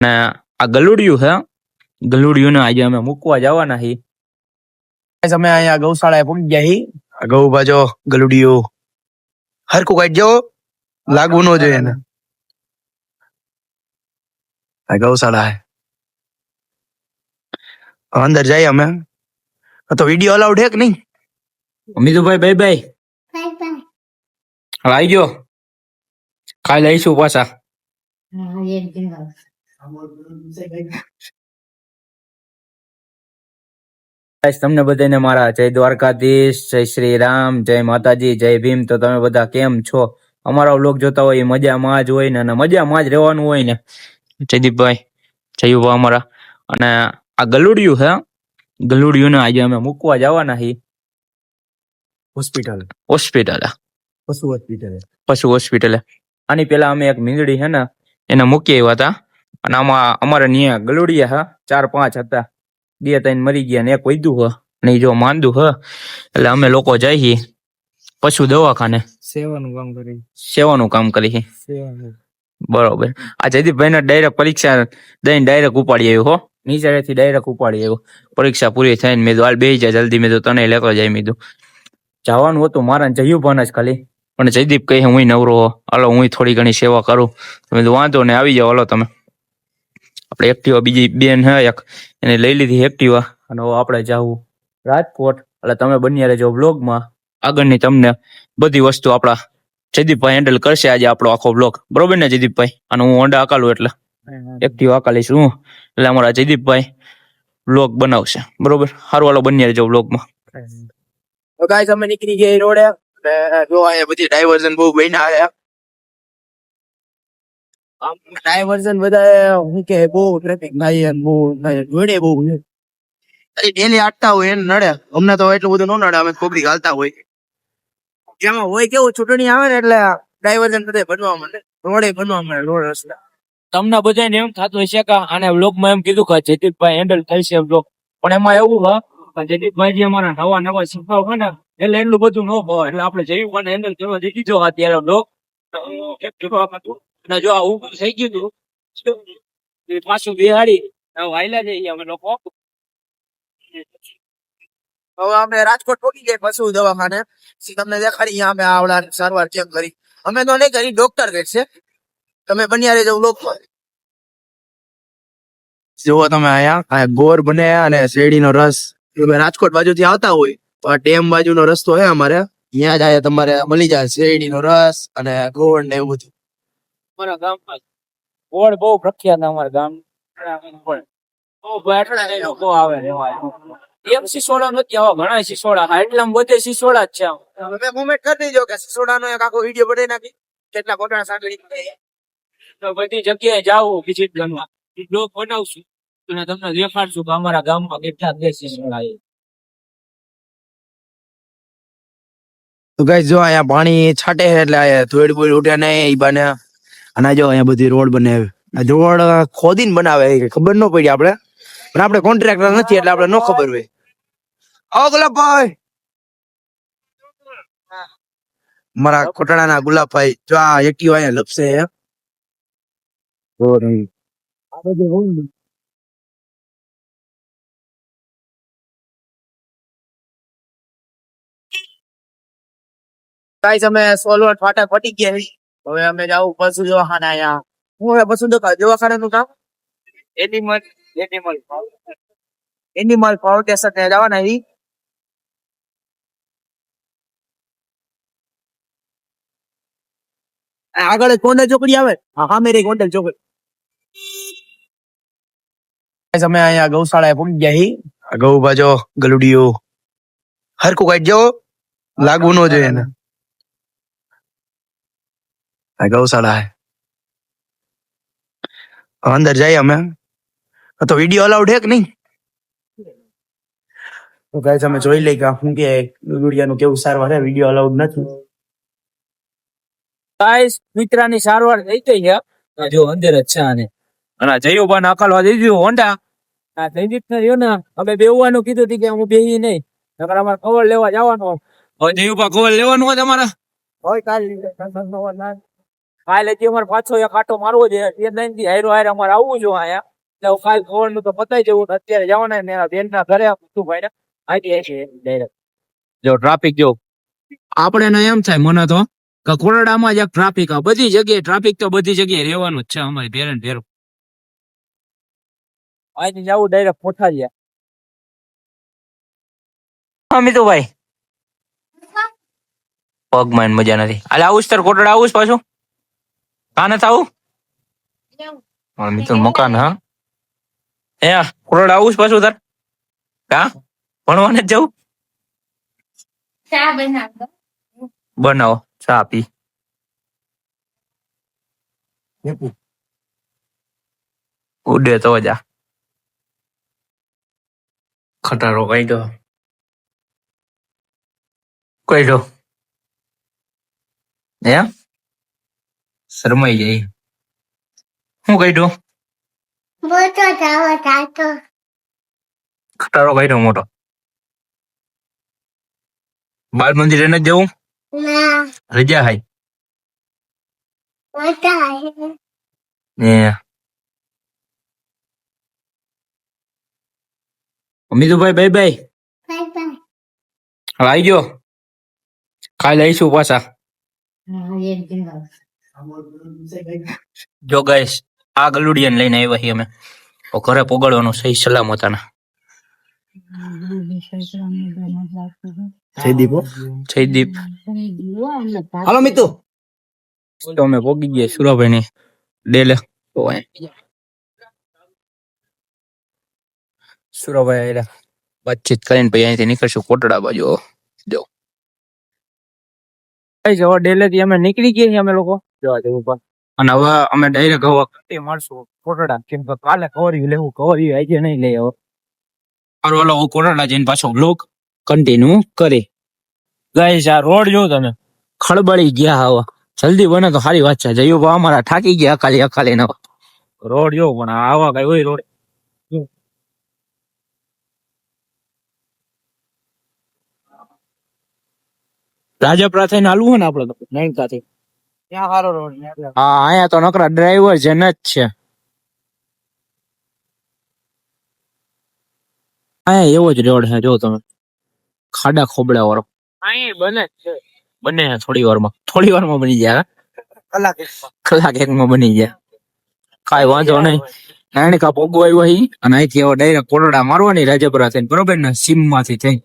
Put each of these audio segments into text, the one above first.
ને આ ગલુડિયું છે. ગલુડિયું ને આજે અમે મૂકવા જવાના છીએ. અમે અહીંયા ગૌશાળાએ પહોંચી ગયા છીએ. ગૌ બાજો ગલુડિયું હરકું કાઢજો, લાગવું ન જોઈએ એને. ગૌશાળા અંદર જઈએ અમે. તો વિડીયો અલાઉડ છે કે નહીં? મીતુભાઈ બાય બાય. હવે આવી ગયો, કાલે આવીશું પાછા. તમને બધાને મારા જય દ્વારકાધીશ, જય શ્રી રામ, જય માતાજી, જય ભીમ. તો તમે બધા કેમ છો? અમારા વ્લોગ જોતા હોય મજામાં જ હોય ને, અને મજામાં જ રહેવાનું હોય ને. જયદીપભાઈ, જયુભા અમારા. અને આ ગલુડિયું છે. ગલુડિયું ને આજે અમે મૂકવા જવાના છીએ હોસ્પિટલ. પશુ હોસ્પિટલે. આની પેલા અમે એક મીંદડી છે ને એને મૂકી આવ્યા હતા. અને આમાં અમારે ત્યાં ગલુડિયા હા 4-5 હતા. 2-3 મરી ગયા ને એક વધ્યું હ ને જો માંદું હ. એટલે અમે લોકો જઈએ પશુ દવાખાને સેવાનું કામ કરી. બરોબર. આ જયદીપભાઈ ને ડાયરેક્ટ પરીક્ષા દઈને ડાયરેક્ટ ઉપાડી આવ્યો હો. નીચેથી ડાયરેક્ટ ઉપાડી આવ્યો. પરીક્ષા પૂરી થઈને મેં હાલ બેસી જાય જલ્દી. મેં તને લેતો જાય. મેં જવાનું હતું મારા જયુભાન જ ખાલી, પણ જયદીપ કહે હું નવરો હો, હાલો હું થોડી ઘણી સેવા કરું. મેં વાંધો ને આવી જાઓ હાલો તમે. આપણે એક્ટિવા બીજી બેન હે એક, એને લઈ લીધી એક્ટિવા. અને આપણે જાવું રાજકોટ. એટલે તમે બન્યા રહેજો બ્લોગમાં. આગળની તમને બધી વસ્તુ આપણા જયદીપભાઈ હેન્ડલ કરશે આજે આપણો આખો બ્લોગ. બરોબર ને જયદીપભાઈ? અને હું હોન્ડા હકાલું એટલે એક્ટિવા હકાલીશ હું. એટલે અમારા જયદીપભાઈ બ્લોગ બનાવશે. બરોબર, સારું હાલો બન્યા રહેજો બ્લોગમાં. તો ગાઈસ અમે નીકળી ગયા રોડે. જો અહીંયા બધી ડાયવર્ઝન બહુ બન્યા આવ્યા. ડાયવર્ઝન બધા હું કે બહુ ટ્રાફિક થાય, બહુ જોડે બહુ ડેલી આટતા હોય એને નડે. અમને તો એટલું બધું ન નડે, અમે પબ્લિક હાલતા હોય. જેમાં હોય કેવું ચૂંટણી આવે ને એટલે ડાયવર્ઝન બધે બનવા માંડે, રોડે બનવા માંડે, રોડ રસ્તા. તમને બધાને એમ થતું હશે કે આને વ્લોગમાં એમ કીધું કે જયદીપભાઈ હેન્ડલ થઈ છે વ્લોગ, પણ એમાં એવું હા જયદીપભાઈ જે અમારા નવા શીખવા હોય ને એટલે એટલું બધું ન ભાવે. એટલે આપણે જયદીપભાઈ હેન્ડલ કરવા જઈ દીધો અત્યારે વ્લોગ. અને જો આવું થઈ ગયું હતું પાછું બિહાડી વાયલા જઈએ અમે લોકો. હવે અમે રાજકોટ પહોંચી ગયા પશુ દવાખાને. તમને દેખાડી અમે આવડા સારવાર કેમ કરી. અમે તો નહીં કરી, ડોક્ટર કરશે. તમે બન્યા રહેજો વ્લોગમાં. જુઓ તમે અહીંયા ગોર બને અને શેરડીનો રસ. તમે રાજકોટ બાજુથી આવતા હોય તો ડેમ બાજુનો રસ્તો હે અમારે, ત્યાં જાય તમારે મળી જાય શેરડીનો રસ અને ગોળ ને એવું બધું. અમારા ગામમાં ગોળ બહુ પ્રખ્યાત અમારા ગામ. બહુ આવે એક સિસોડા નથી, આવા ઘણા સિસોડા. એટલા બધે સિસોડા જ છે. તમે કોમેન્ટ કરી દેજો કે સિસોડાનો એક આખો વિડીયો બનાવી નાખી, કેટલા કોટડા સાંકળી. તો બધી જગ્યાએ જાવું વિઝિટ કરવા, બ્લોગ બનાવશું અને તમને દેખાડશું કે અમારા ગામમાં કેટલા દે સિસોડા. તો ગાઈસ જો અહીંયા પાણી છાંટે એટલે ધોળ બોળ ઉઠે ને એ બને. અને જો અહીંયા બધી રોડ બનાવે. રોડ ખોદીને બનાવે, ખબર ન પડી આપણે, પણ આપણે કોન્ટ્રાક્ટર નથી એટલે આપણે ન ખબર હોય. આવો ગુલાબભાઈ, મારા કોટડાના ગુલાબભાઈ. જો આ એક્ટિવા અહીંયા લપસે હે. ગાઈસ અમે સોલવર ફાટા ફટી ગયા. હવે અમે જાવ પશુ દવાખાને. અહીંયા હું હવે પશુ દવાખાનાનું કામ એનિમલ ફાઉન્ડેશન ને જવાના. આગળ કોંડલ ચોકડી આવે, હા મેરી કોંડલ ચોકડી. અમે અહીંયા ગૌશાળાએ પહોંચી ગયા છીએ. ગૌ બાજો ગલુડિયું હરકું કાઢજો, લાગવું ન જોઈએ એને. ગૌશાળા અંદર જઈએ અમે. તો વિડીયો અલાઉડ છે કે નહીં? તો ગાઈસ અમે જોઈ લઈ કે શું કે ગલુડિયાનું કેવું સારવાર છે. વિડીયો અલાઉડ નથી. ગાઈસ મિત્રાની સારવાર થઈ ગઈ છે. જો અંદર જ છે આને. અને જયુભાઈ નાખલવા દીધું હોન્ડા. આ જયદીપ ને રહ્યો ને અમે બેહવાનું કીધું હતું કે હું બેહી નહીં, નકર અમારે કવર લેવા જવાનું. હવે જયુભાઈ કવર લેવાનું હોય તમારે? હોય કાલ કાલે જે અમારે પાછો એક આટો મારવો છે એ દઈને થી હાયરો હાયર અમારે આવવું જો અહીંયા એટલે કાલ ખવડનું તો પતાઈ જવું અત્યારે જવાના ને બેન ના ઘરે તું ભાઈ ને આઈટી છે ડાયરેક્ટ જો ટ્રાફિક જો આપણે એમ થાય મને તો કે કોરડામાં જ ટ્રાફિક આ બધી જગ્યાએ ટ્રાફિક તો બધી જગ્યાએ રહેવાનું જ છે અમારી ભેર ને ભેર અહીંથી જવું ડાયરેક્ટ પોઠારિયા હા મિતુભાઈ પગમાં મજા નથી અલે આવું તાર કોટડા આવું પાછું કા નથી આવું મારા મિત્ર મકાન હા એ કોટડા આવું પાછું તાર કા ભણવાને જ જવું ચા બનાવ દો. બનાવો ચા પી ઉડે તો જા ખટારો કાઢ્યો કાઢ્યો એમ શરમાઈ જાય શું કાઢ્યો મોટો જાવો જાતો. ખટારો કાઢ્યો મોટો બાળ મંદિરે નથી જવું ના રજા હાય મોટા હે. એ અમિતુભાઈ બાય બાય બાય બાય. હવે આવી ગયો કાલે આવીશું પાછા જો ગાઈસ આ ગલુડિયન લઈને આવ્યા છીએ અમે તો ઘરે પોગાડવાનું સહી સલામત આના જયદીપ હાલો મિતુ તો અમે પોગી ગયા સુરાભાઈ ની ડેલે તો સુરાભાઈ આયલા વાતચીત કરીને પછી અહીંથી નીકળશું કોટડા બાજુ જો હવે ડેલે થી અમે નીકળી ગયા છીએ અમે લોકો જવા જેવું પણ અને હવે અમે ડાયરેક્ટ હવે કટી મારશું કોટડા કેમ કે કાલે કવરિયું લેવું કવરિયું આજે નહીં લઈ હવે મારો ઓલો કોટડા જઈને પાછો બ્લોગ કન્ટિન્યુ કરી ગાઈસ આ રોડ જો તમે ખળબળી ગયા હવે જલ્દી બને તો સારી વાત છે જયું અમારા થાકી ગયા અકાલી નવા રોડ જો પણ આવા કઈ હોય રોડ રાજપરા થઈને હાલવું હોય ને આપડે તો નાઈકાથી ત્યાં સારો રોડ હા અહીંયા તો નકરા ડ્રાઈવર જેને જ છે અહીંયા એવો જ રોડ છે જો તમે ખાડા ખોબડા વાળો અહીં બને છે બને છે થોડી વારમાં બની જાય કલાક એકમાં બની જાય કાંઈ વાંધો નહીં નાનકા પોગો આવ્યો હી અને અહીંથી હવે ડાયરેક્ટ કોરડા મારવાની રાજપરા થઈને બરોબર ને સીમ માંથી થઈ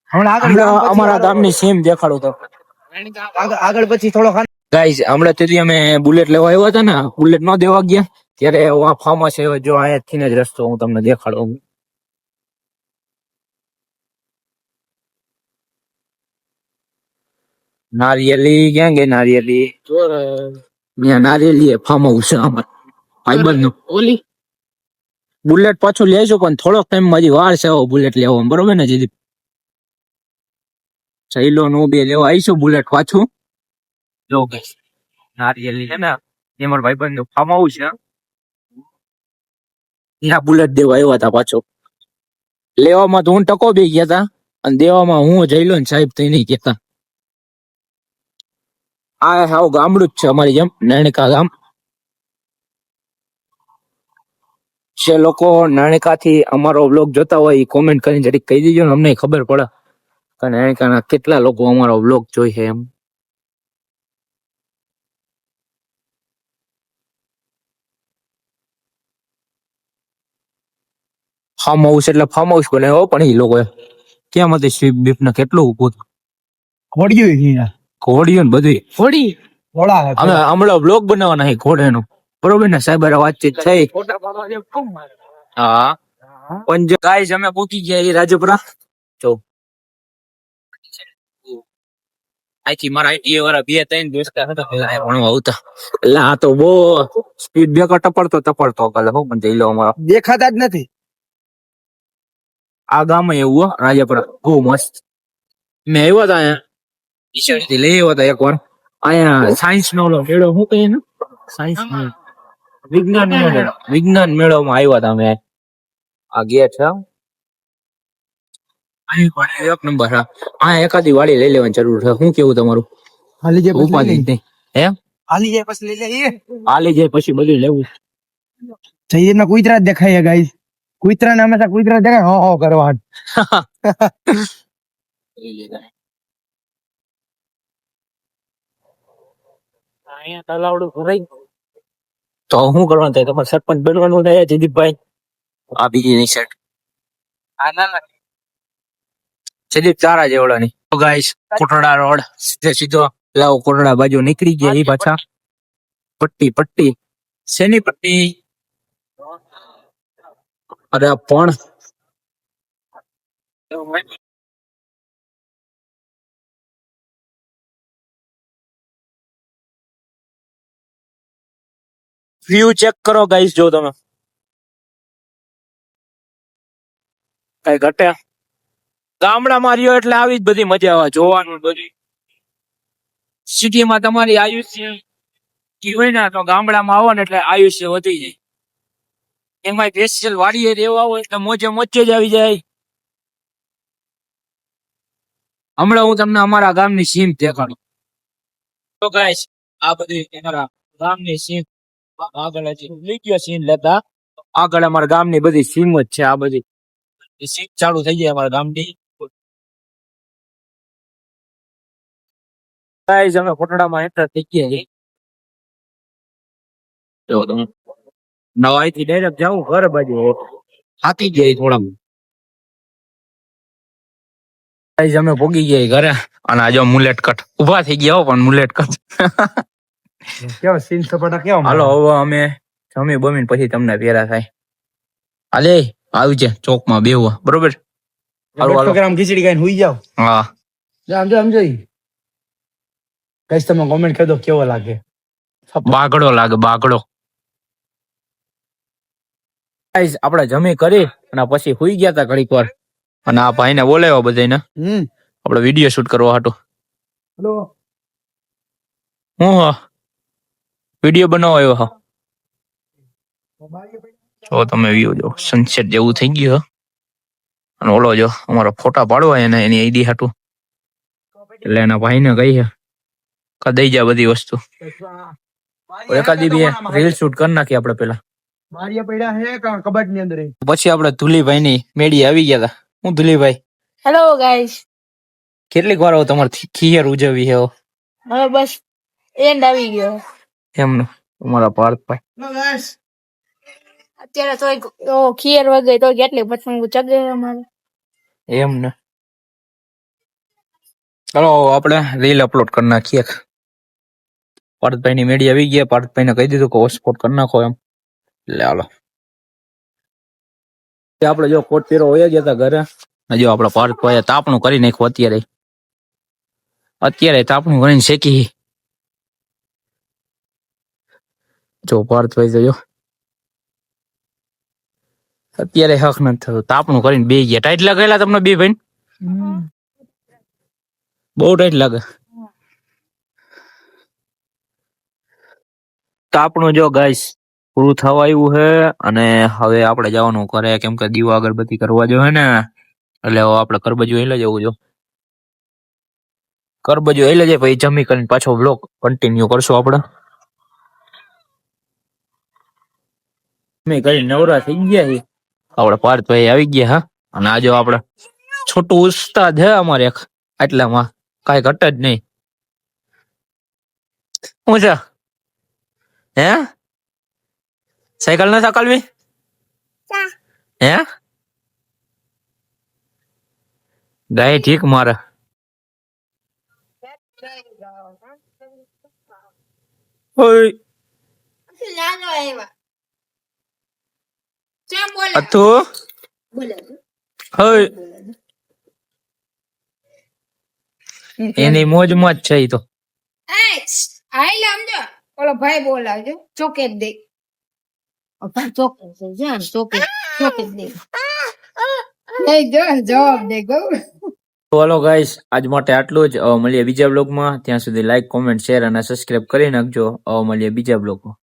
હમણાં અમારા ગામની સીમ દેખાડું તો આગળ પછી થોડો ગાઈસ હમણાં તેથી અમે બુલેટ લેવા આવ્યા હતા ને બુલેટ ન દેવા ગયા ત્યારે આ ફાર્મ છે જો અહીંયાથી જ રસ્તો હું તમને દેખાડું નારિયેલી ક્યાં ગઈ નારિયેલી ત્યાં નારિયેલી ફાર્મ હાઉસ છે અમાર ભાઈબંધ નું ઓલી બુલેટ પાછું લેશું પણ થોડોક ટાઈમ હજી વાર છે બુલેટ લેવા બરોબર ને જીદી ચૈલો નું બે લેવા આવીશું બુલેટ પાછું જો ગાઈસ નારિયેલી છે ને એ મારા ભાઈબંધ નું ફાર્મ હાઉસ છે ત્યાં બુલેટ દેવા આવ્યા હતા પાછો લેવામાં તો હું ટકો બે ગયા હતા અને દેવામાં હું જઈલો ને સાહેબ થઈ નહીં કેતા આ હાવ ગામડું જ છે અમારી જેમ નાણકા ગામ જે લોકો નાણકા થી અમારો વ્લોગ જોતા હોય એ કોમેન્ટ કરીને જરીક કહી દીજો ને અમને ખબર પડે કે નાણકાના કેટલા લોકો અમારો વ્લોગ જોઈ છે એમ ફાર્મ હાઉસ એટલે ફાર્મ હાઉસ બનાવ્યો પણ એ લોકો કેમ હતી સ્વીપ બીપ ને કેટલું ઉભું ઘોડીઓ ને બધું ઘોડી અમે હમણાં બ્લોગ બનાવવાના છે ઘોડેનું બરોબર ને સાહેબ વાતચીત થઈ હા પણ ગાઈસ અમે પૂકી ગયા એ રાજપરા જો અહીંથી મારા આઈટી વાળા 2-3 દોસ્તા હતા પેલા ભણવા આવતા એટલે આ તો બહુ સ્પીડ બ્રેકર ટપડતો કાલે હું પણ જઈ લો અમારા દેખાતા જ નથી આ ગામ એવું રાજપરા બહુ મસ્ત મેં આવ્યા હતા અહીંયા ઈશાળથી લઈ આવ્યા હતા એકવાર અહીંયા સાયન્સ નો મેળો શું કહીએ ને સાયન્સ વિજ્ઞાન મેળોમાં આવ્યા હતા અમે આ ગેટ છે અહીં પણ એક નંબર હા આ એકાદી વાડી લઈ લેવાની જરૂર છે શું કેવું તમારું ખાલી જે ઉપાધિ નહીં હે હાલી જાય પછી લઈ લે હાલી જાય પછી બધું લેવું. જઈએ ના કુતરા જ દેખાય ગાઈસ. કુતરા ને હંમેશા કુતરા દેખાય હો કરવા. અહીંયા તલાવડું ભરાઈ ગયું. તો શું કરવાનું થાય? તમારે સરપંચ બનવાનું થાય જયદીપભાઈ. આ બીજી ની સેટ. આ ના ના જયદીપ તારા જેવડા ની. તો ગાઈસ કોટડા રોડ સીધે સીધો લાવો કોટડા બાજુ નીકળી ગયા એ પાછા. પટ્ટી શેની પટ્ટી? અરે આ પણ વ્યૂ ચેક કરો ગાઈસ. જો તમે કઈ ઘટે ગામડામાં રહ્યો એટલે આવી જ બધી મજા આવે જોવાનું. બધી સિટીમાં તમારી આયુષ્ય હોય ને તો ગામડામાં આવો ને એટલે આયુષ્ય વધી જાય. એમાં સ્પેશિયલ વાડીએ રહેવા હોય એટલે મોજે મોજે જ આવી જાય. હમણાં હું તમને અમારા ગામની સીમ દેખાડું. તો ગાઈસ આ બધી અમારા ગામની સીમ આગળ લઈ ગયો સીન લેતા. આગળ અમારા ગામની બધી સીમ જ છે. આ બધી સીમ ચાલુ થઈ જાય અમારા ગામની. ગાઈસ અમે કોટડામાં એન્ટર થઈ ગયા છીએ. જો તમે નવાઈ થી ડાયરેક્ટ જાઉં ઘર બાજુ થાકી ગયા થોડા. ગાઈસ અમે ભોગી ગયા ઘરે અને આ જો મુલેટ કટ ઉભા થઈ ગયા હો. પણ મુલેટ કટ કેવો સીન સપાટા કેવો હાલો હવે અમે જમી બમીને પછી તમને પેરા થાય. હાલે આવી છે ચોકમાં બેહવા બરોબર. હાલો હાલો ગ્રામ ખીચડી ખાઈને હુઈ જાવ. હા સમજો ગાઈસ તમે કોમેન્ટ કરી દો કેવો લાગે. બાગડો લાગે બાગડો. ગાઈસ આપણે જમી કરી અને પછી હુઈ ગયા તા ઘડીક વાર. અને આ ભાઈને બોલાવ્યો બધાને આપણે વિડીયો શૂટ કરવા હાટો. હેલો હું હા વિડીયો બનાવવા આવ્યો હા. જો તમે વ્યૂ જો સનસેટ જેવું થઈ ગયું. અને ઓલો જો અમારો ફોટા પાડવા એને એની આઈડી હાટું એટલે એના ભાઈને કહી કે દઈ જા બધી વસ્તુ. એકાદી બે રીલ શૂટ કરી નાખી આપણે પેલા. મારિયા પડ્યા હે કબાટ ની અંદર. પછી આપણે ધુલીભાઈ ની મેડી આવી ગયા હતા. હું ધુલીભાઈ હેલો ગાઈસ. કેટલીક વાર તમારે ખીયર ઉજવવી છે હવે બસ એન્ડ આવી ગયો. એમનું અમારા પાર્થભાઈ અત્યારે તો ખીર વગર તો કેટલી પતંગ ચગે અમારે એમ ને. ચાલો આપણે રીલ અપલોડ કરી નાખીએ. પાર્થભાઈ ની મેડી આવી ગયા. પાર્થભાઈ ને કહી દીધું કે હોટસ્પોટ કરી નાખો એમ. એટલે હાલો આપણે જો કોટ પહેરો હોયા ગયા હતા ઘરે. જો આપડે પાર્થભાઈ તાપણું કરી નાખ્યું. અત્યારે તાપણું કરીને શેકી. જો પાર્થભાઈ તો જો અત્યારે હક નથી થતું. તાપણું કરીને બે ગયા. ટાઈટ લાગેલા તમને બે ભાઈ? બહુ ટાઈટ લાગે. તાપણું જો ગાઈસ પૂરું થવા આવ્યું છે. અને હવે આપણે જવાનું કરે કેમ કે દીવા અગરબત્તી કરવા જો હે ને એટલે આપણે કરબાજુ હેલા જવું જો. કરબાજુ હેલા જાય પછી જમી કરીને પાછો બ્લોગ કન્ટિન્યુ કરશું આપણે. કરી નવરા થઈ ગયા છે આપડે. પાર્થભાઈ આવી ગયા હા. અને આજો આપડે છોટું ઉસ્તાદ હે અમારે એક. એટલામાં કઈ ઘટ જ નહીં. શું છે હે? સાયકલ ના સકલવી હે? ગાય ઠીક મારે. ઓય અતો હોય એની મોજમાં જ છે ઈ તો. ઓલો ભાઈ બોલાવજો ચોકેટ દે. ચોકેટ દે. જવાબ દે ગૌ. તો હાલો ગાઈસ આજ માટે આટલું જ. મળીએ બીજા બ્લોગમાં. ત્યાં સુધી લાઈક કોમેન્ટ શેર અને સબસ્ક્રાઇબ કરી નાખજો. મળીએ બીજા બ્લોગમાં.